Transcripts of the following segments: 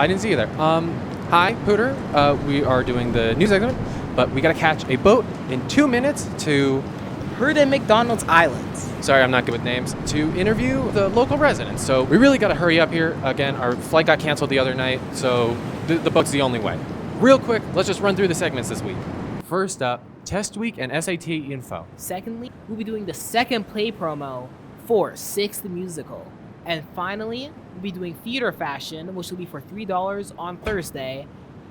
didn't see you there. Hi, Pooter. We are doing the news segment, but we gotta catch a boat in 2 minutes to... Heard in McDonald's Islands. Sorry, I'm not good with names. To interview the local residents. So we really gotta hurry up here. Again, our flight got canceled the other night, so the boat's the only way. Real quick, let's just run through the segments this week. First up, test week and SAT info. Secondly, we'll be doing the second play promo for Six the Musical. And finally, we'll be doing theater fashion, which will be for $3 on Thursday.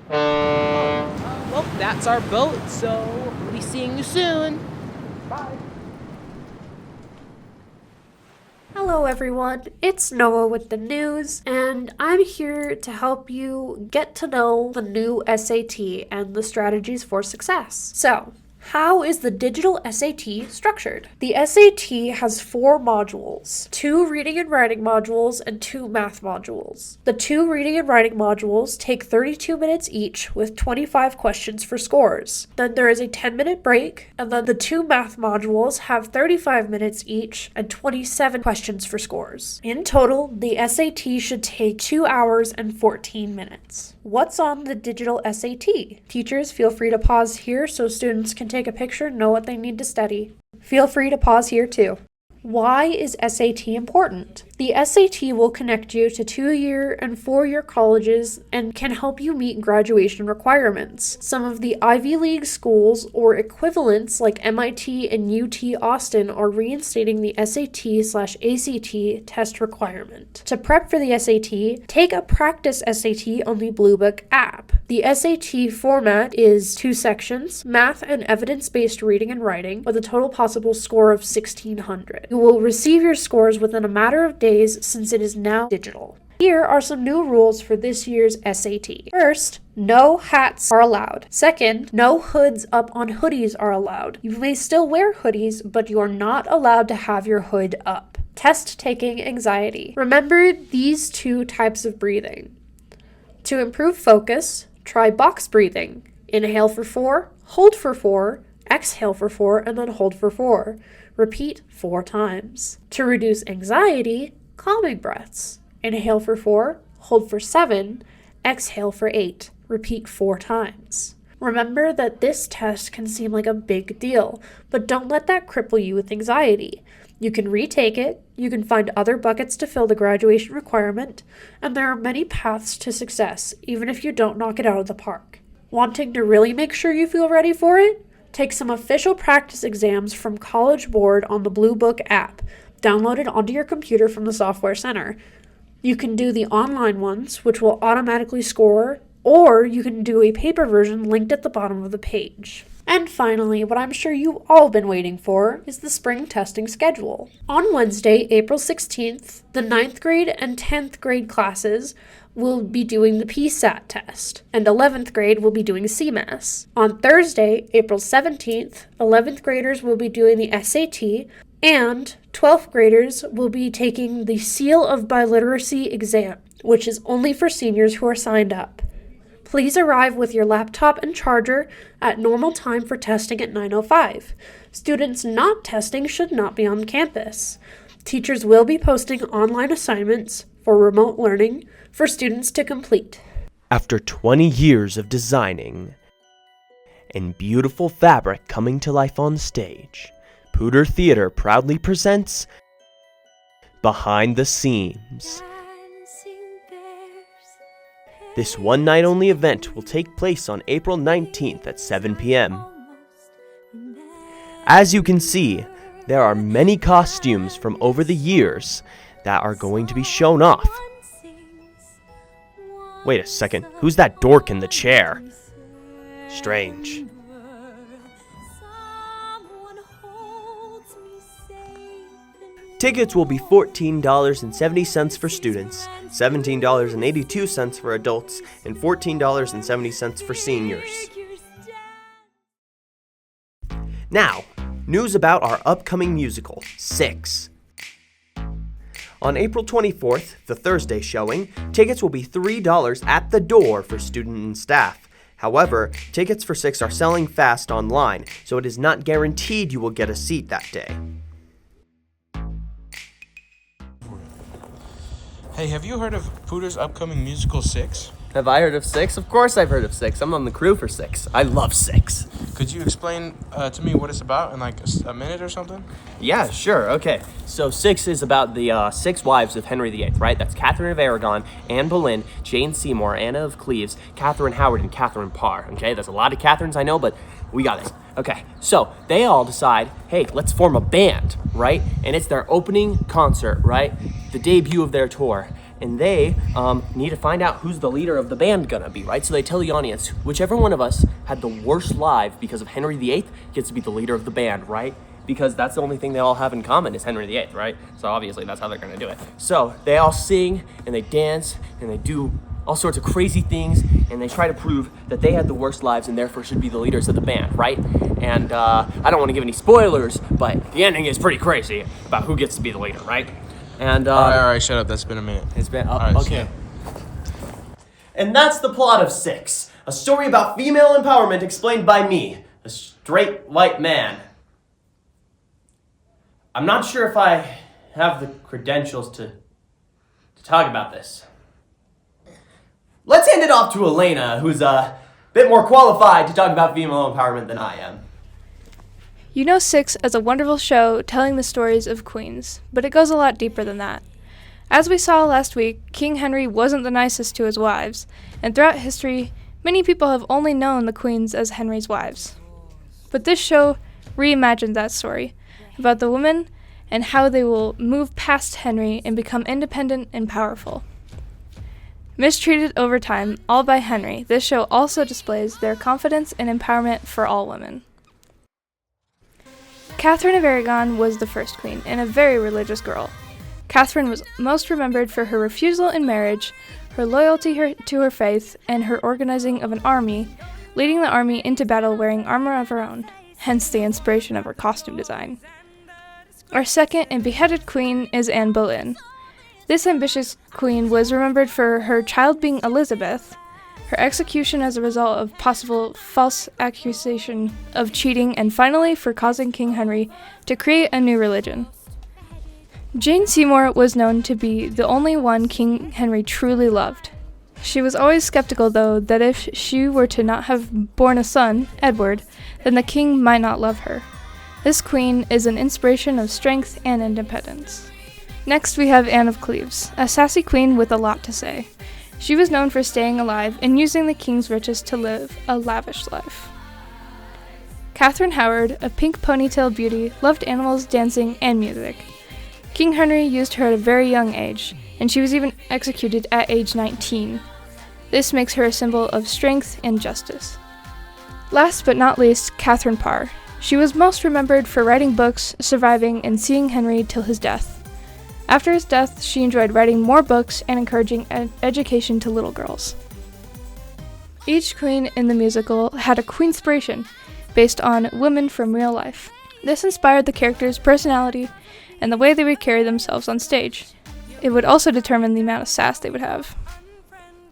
Well, that's our boat, so we'll be seeing you soon. Bye. Hello everyone, it's Noah with the news, and I'm here to help you get to know the new SAT and the strategies for success. So, how is the digital SAT structured? The SAT has 4 modules, 2 reading and writing modules and 2 math modules. The 2 reading and writing modules take 32 minutes each with 25 questions for scores. Then there is a 10-minute break, and then the 2 math modules have 35 minutes each and 27 questions for scores. In total, the SAT should take 2 hours and 14 minutes. What's on the digital SAT? Teachers, feel free to pause here so students can take a picture and know what they need to study. Feel free to pause here too. Why is SAT important? The SAT will connect you to 2-year and 4-year colleges and can help you meet graduation requirements. Some of the Ivy League schools or equivalents like MIT and UT Austin are reinstating the SAT/ACT test requirement. To prep for the SAT, take a practice SAT on the Blue Book app. The SAT format is 2 sections, math and evidence-based reading and writing, with a total possible score of 1,600. You will receive your scores within a matter of days since it is now digital. Here are some new rules for this year's SAT. First, no hats are allowed. Second, no hoods up on hoodies are allowed. You may still wear hoodies, but you are not allowed to have your hood up. Test taking anxiety. Remember these 2 types of breathing. To improve focus, try box breathing. Inhale for 4, hold for 4, exhale for 4, and then hold for 4. Repeat 4 times. To reduce anxiety, calming breaths. Inhale for 4, hold for 7, exhale for 8. Repeat 4 times. Remember that this test can seem like a big deal, but don't let that cripple you with anxiety. You can retake it, you can find other buckets to fill the graduation requirement, and there are many paths to success, even if you don't knock it out of the park. Wanting to really make sure you feel ready for it? Take some official practice exams from College Board on the Blue Book app, downloaded onto your computer from the Software Center. You can do the online ones, which will automatically score, or you can do a paper version linked at the bottom of the page. And finally, what I'm sure you've all been waiting for is the spring testing schedule. On Wednesday, April 16th, the 9th grade and 10th grade classes will be doing the PSAT test, and 11th grade will be doing CMAS. On Thursday, April 17th, 11th graders will be doing the SAT, and 12th graders will be taking the Seal of Biliteracy exam, which is only for seniors who are signed up. Please arrive with your laptop and charger at normal time for testing at 9:05. Students not testing should not be on campus. Teachers will be posting online assignments for remote learning for students to complete. After 20 years of designing and beautiful fabric coming to life on stage, Pooter Theater proudly presents Behind the Scenes. This one-night-only event will take place on April 19th at 7 p.m. As you can see, there are many costumes from over the years that are going to be shown off. Wait a second, who's that dork in the chair? Strange. Tickets will be $14.70 for students, $17.82 for adults, and $14.70 for seniors. Now, news about our upcoming musical, Six. On April 24th, the Thursday showing, tickets will be $3 at the door for student and staff. However, tickets for Six are selling fast online, so it is not guaranteed you will get a seat that day. Hey, have you heard of Pooter's upcoming musical Six? Have I heard of Six? Of course I've heard of Six. I'm on the crew for Six. I love Six. Could you explain to me what it's about in like a minute or something? Yeah, sure. Okay. So Six is about the 6 wives of Henry VIII, right? That's Catherine of Aragon, Anne Boleyn, Jane Seymour, Anna of Cleves, Catherine Howard, and Catherine Parr. Okay, there's a lot of Catherines I know, but we got this. Okay, so they all decide, hey, let's form a band, right? And it's their opening concert, right? The debut of their tour. And they need to find out who's the leader of the band gonna be, right? So they tell the audience, whichever one of us had the worst live because of Henry VIII gets to be the leader of the band, right? Because that's the only thing they all have in common is Henry VIII, right? So obviously that's how they're gonna do it. So they all sing and they dance and they do all sorts of crazy things, and they try to prove that they had the worst lives and therefore should be the leaders of the band, right? And I don't want to give any spoilers, but the ending is pretty crazy about who gets to be the leader, right? And all right, shut up. That's been a minute. It's been All right, okay. And that's the plot of Six, a story about female empowerment explained by me, a straight white man. I'm not sure if I have the credentials to talk about this. Let's hand it off to Elena, who's a bit more qualified to talk about female empowerment than I am. You know Six as a wonderful show telling the stories of queens, but it goes a lot deeper than that. As we saw last week, King Henry wasn't the nicest to his wives, and throughout history, many people have only known the queens as Henry's wives. But this show reimagined that story, about the women and how they will move past Henry and become independent and powerful. Mistreated over time, all by Henry, this show also displays their confidence and empowerment for all women. Catherine of Aragon was the first queen, and a very religious girl. Catherine was most remembered for her refusal in marriage, her loyalty to her faith, and her organizing of an army, leading the army into battle wearing armor of her own, hence the inspiration of her costume design. Our second and beheaded queen is Anne Boleyn. This ambitious queen was remembered for her child being Elizabeth, her execution as a result of possible false accusation of cheating, and finally for causing King Henry to create a new religion. Jane Seymour was known to be the only one King Henry truly loved. She was always skeptical, though, that if she were to not have borne a son, Edward, then the king might not love her. This queen is an inspiration of strength and independence. Next, we have Anne of Cleves, a sassy queen with a lot to say. She was known for staying alive and using the king's riches to live a lavish life. Catherine Howard, a pink ponytail beauty, loved animals, dancing, and music. King Henry used her at a very young age, and she was even executed at age 19. This makes her a symbol of strength and justice. Last but not least, Catherine Parr. She was most remembered for writing books, surviving, and seeing Henry till his death. After his death, she enjoyed writing more books and encouraging education to little girls. Each queen in the musical had a queenspiration based on women from real life. This inspired the characters' personality and the way they would carry themselves on stage. It would also determine the amount of sass they would have.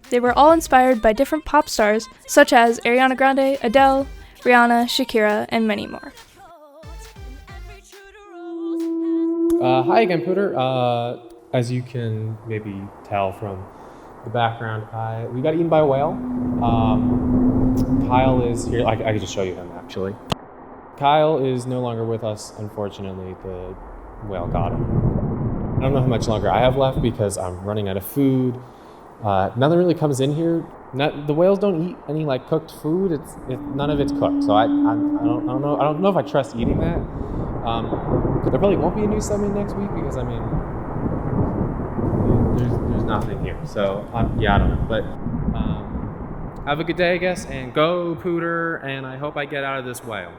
They were all inspired by different pop stars such as Ariana Grande, Adele, Rihanna, Shakira, and many more. Hi again, Pooter. As you can maybe tell from the background, we got eaten by a whale. Kyle is here. I could just show you him, actually. Kyle is no longer with us, unfortunately. The whale got him. I don't know how much longer I have left because I'm running out of food. Nothing really comes in here. The whales don't eat any like cooked food. None of it's cooked. So I don't know. I don't know if I trust eating that. There probably won't be a new summit next week because there's nothing here. So I don't know. But have a good day, I guess, and go Pooter. And I hope I get out of this whale.